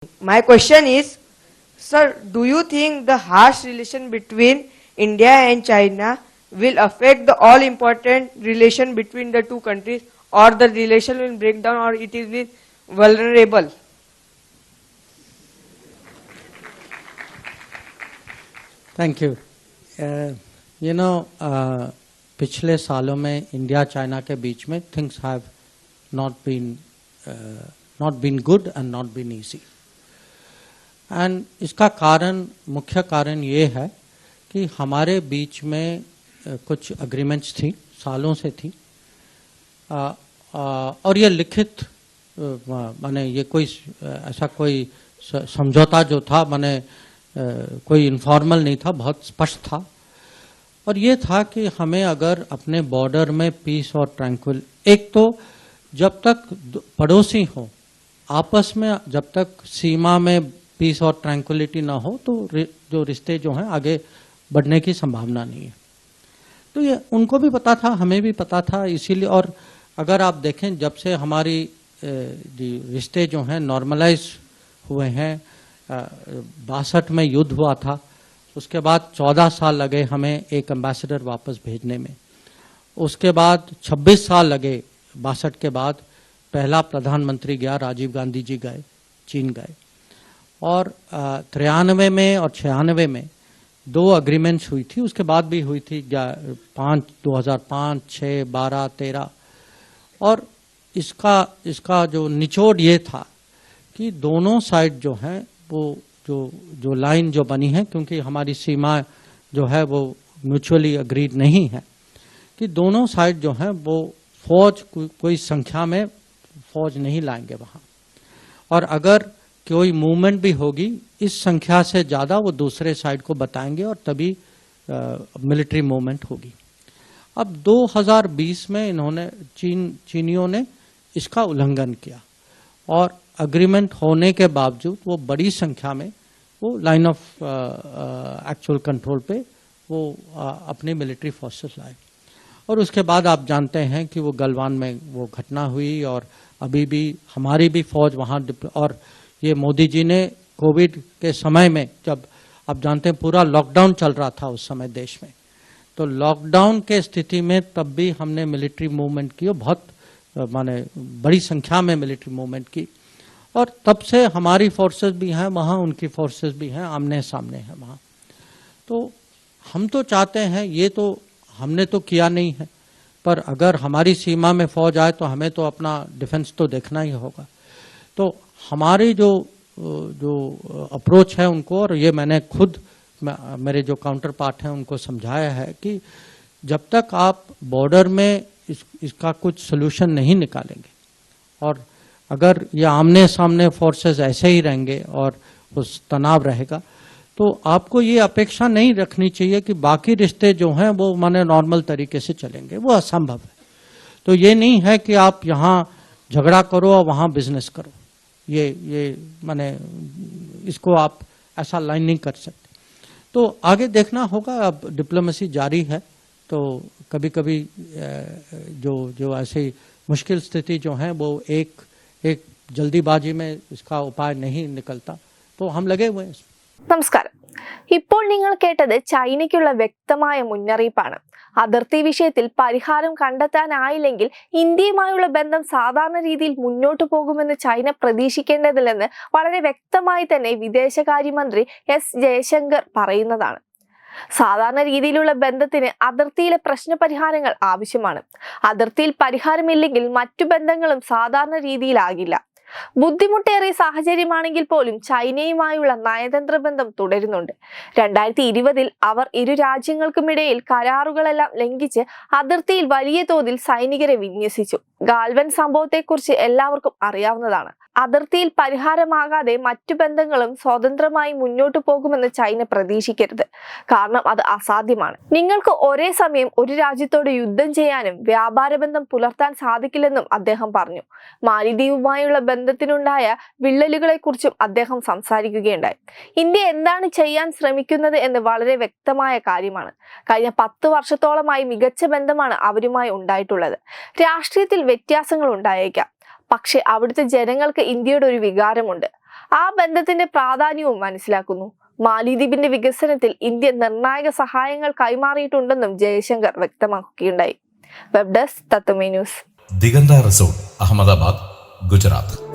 My question is, sir, do you think the harsh relation between India and China will affect the all important relation between the two countries, or the relation will break down, or it will be vulnerable? Thank you. पिछले सालों में India China के बीच में things have not been good and not been easy. And इसका कारण, मुख्य कारण ये है कि हमारे बीच में कुछ अग्रीमेंट्स थी, सालों से थी, और ये लिखित माने ये कोई ऐसा कोई समझौता जो था माने कोई इनफॉर्मल नहीं था, बहुत स्पष्ट था। और ये था कि हमें अगर अपने बॉर्डर में पीस और ट्रैंक्विल, एक तो जब तक पड़ोसी हो आपस में, जब तक सीमा में पीस और ट्रैंक्विलिटी ना हो तो जो रिश्ते जो हैं आगे बढ़ने की संभावना नहीं है। तो ये उनको भी पता था, हमें भी पता था, इसीलिए। और अगर आप देखें जब से हमारी रिश्ते जो हैं नॉर्मलाइज हुए हैं, 62 में युद्ध हुआ था, उसके बाद 14 साल लगे हमें एक एम्बेसडर वापस भेजने में, उसके बाद 26 साल लगे 62 के बाद पहला प्रधानमंत्री गया, राजीव गांधी जी गए, चीन गए। और 93 में और 96 में 2 अग्रीमेंट्स हुई थी, उसके बाद भी हुई थी 2005, 6, 12, 13। और इसका जो निचोड़ ये था कि दोनों साइड जो हैं वो जो लाइन जो बनी है, क्योंकि हमारी सीमा जो है वो म्यूचुअली अग्रीड नहीं है, कि दोनों साइड जो हैं वो फौज कोई संख्या में फौज नहीं लाएंगे वहाँ, और अगर कोई मूवमेंट भी होगी इस संख्या से ज़्यादा वो दूसरे साइड को बताएंगे और तभी मिलिट्री मूवमेंट होगी। अब 2020 में चीनियों ने इसका उल्लंघन किया और अग्रीमेंट होने के बावजूद वो बड़ी संख्या में वो लाइन ऑफ एक्चुअल कंट्रोल पे वो अपनी मिलिट्री फोर्सेस लाए। और उसके बाद आप जानते हैं कि वो गलवान में वो घटना हुई, और अभी भी हमारी भी फौज वहाँ, और ये मोदी जी ने कोविड के समय में, जब आप जानते हैं पूरा लॉकडाउन चल रहा था उस समय देश में, तो लॉकडाउन के स्थिति में तब भी हमने मिलिट्री मूवमेंट की, बहुत माने बड़ी संख्या में मिलिट्री मूवमेंट की। और तब से हमारी फोर्सेस भी हैं वहाँ, उनकी फोर्सेस भी हैं, आमने सामने हैं वहाँ। तो हम तो चाहते हैं, ये तो हमने तो किया नहीं है, पर अगर हमारी सीमा में फौज आए तो हमें तो अपना डिफेंस तो देखना ही होगा। तो हमारी जो अप्रोच है उनको, और ये मैंने खुद मेरे जो काउंटर पार्ट हैं उनको समझाया है कि जब तक आप बॉर्डर में इसका कुछ सोल्यूशन नहीं निकालेंगे, और अगर ये आमने सामने फोर्सेस ऐसे ही रहेंगे और उस तनाव रहेगा, तो आपको ये अपेक्षा नहीं रखनी चाहिए कि बाकी रिश्ते जो हैं वो माने नॉर्मल तरीके से चलेंगे, वो असंभव है। तो ये नहीं है कि आप यहाँ झगड़ा करो और वहाँ बिजनेस करो, ये माने इसको आप ऐसा लाइन नहीं कर सकते। तो आगे देखना होगा, अब डिप्लोमेसी जारी है, तो कभी कभी जो ऐसी मुश्किल स्थिति जो है वो एक जल्दीबाजी में इसका उपाय नहीं निकलता, तो हम लगे हुए हैं। നമസ്കാരം. ഇപ്പോൾ നിങ്ങൾ കേട്ടത് ചൈനയ്ക്കുള്ള വ്യക്തമായ മുന്നറിയിപ്പാണ്. അതിർത്തി വിഷയത്തിൽ പരിഹാരം കണ്ടെത്താനായില്ലെങ്കിൽ ഇന്ത്യയുമായുള്ള ബന്ധം സാധാരണ രീതിയിൽ മുന്നോട്ടു പോകുമെന്ന് ചൈന പ്രതീക്ഷിക്കേണ്ടതില്ലെന്ന് വളരെ വ്യക്തമായി തന്നെ വിദേശകാര്യമന്ത്രി എസ് ജയശങ്കർ പറയുന്നതാണ്. സാധാരണ രീതിയിലുള്ള ബന്ധത്തിന് അതിർത്തിയിലെ പ്രശ്നപരിഹാരങ്ങൾ ആവശ്യമാണ്. അതിർത്തിയിൽ പരിഹാരമില്ലെങ്കിൽ മറ്റു ബന്ധങ്ങളും സാധാരണ രീതിയിലാകില്ല. ബുദ്ധിമുട്ടേറിയ സാഹചര്യമാണെങ്കിൽ പോലും ചൈനയുമായുള്ള നയതന്ത്ര ബന്ധം തുടരുന്നുണ്ട്. 2020 അവർ ഇരു രാജ്യങ്ങൾക്കുമിടയിൽ കരാറുകളെല്ലാം ലംഘിച്ച് അതിർത്തിയിൽ വലിയ തോതിൽ സൈനികരെ വിന്യസിച്ചു. ഗാൽവൻ സംഭവത്തെക്കുറിച്ച് എല്ലാവർക്കും അറിയാവുന്നതാണ്. അതിർത്തിയിൽ പരിഹാരമാകാതെ മറ്റു ബന്ധങ്ങളും സ്വതന്ത്രമായി മുന്നോട്ടു പോകുമെന്ന് ചൈന പ്രതീക്ഷിക്കരുത്. കാരണം അത് അസാധ്യമാണ്. നിങ്ങൾക്ക് ഒരേ സമയം ഒരു രാജ്യത്തോട് യുദ്ധം ചെയ്യാനും വ്യാപാര ബന്ധം പുലർത്താൻ സാധിക്കില്ലെന്നും അദ്ദേഹം പറഞ്ഞു. മാലിദ്വീപുമായുള്ള ബന്ധത്തിനുണ്ടായ വിള്ളലുകളെ കുറിച്ചും അദ്ദേഹം സംസാരിക്കുകയുണ്ടായി. ഇന്ത്യ എന്താണ് ചെയ്യാൻ ശ്രമിക്കുന്നത് എന്ന് വളരെ വ്യക്തമായ കാര്യമാണ്. കഴിഞ്ഞ 10 വർഷത്തോളമായി മികച്ച ബന്ധമാണ് അവരുമായി ഉണ്ടായിട്ടുള്ളത്. രാഷ്ട്രീയത്തിൽ വ്യത്യാസങ്ങൾ ഉണ്ടായേക്കാം, പക്ഷെ അവിടുത്തെ ജനങ്ങൾക്ക് ഇന്ത്യയുടെ ഒരു വികാരമുണ്ട്. ആ ബന്ധത്തിന്റെ പ്രാധാന്യവും മനസ്സിലാക്കുന്നു. മാലിദ്വീപിന്റെ വികസനത്തിൽ ഇന്ത്യ നിർണായക സഹായങ്ങൾ കൈമാറിയിട്ടുണ്ടെന്നും ജയശങ്കർ വ്യക്തമാക്കുകയുണ്ടായി. വെബ് ഡെസ്ക് തത്വമേ ന്യൂസ്. ദിഗന്ത റിസോർട്ട്, അഹമ്മദാബാദ്, ഗുജറാത്ത്.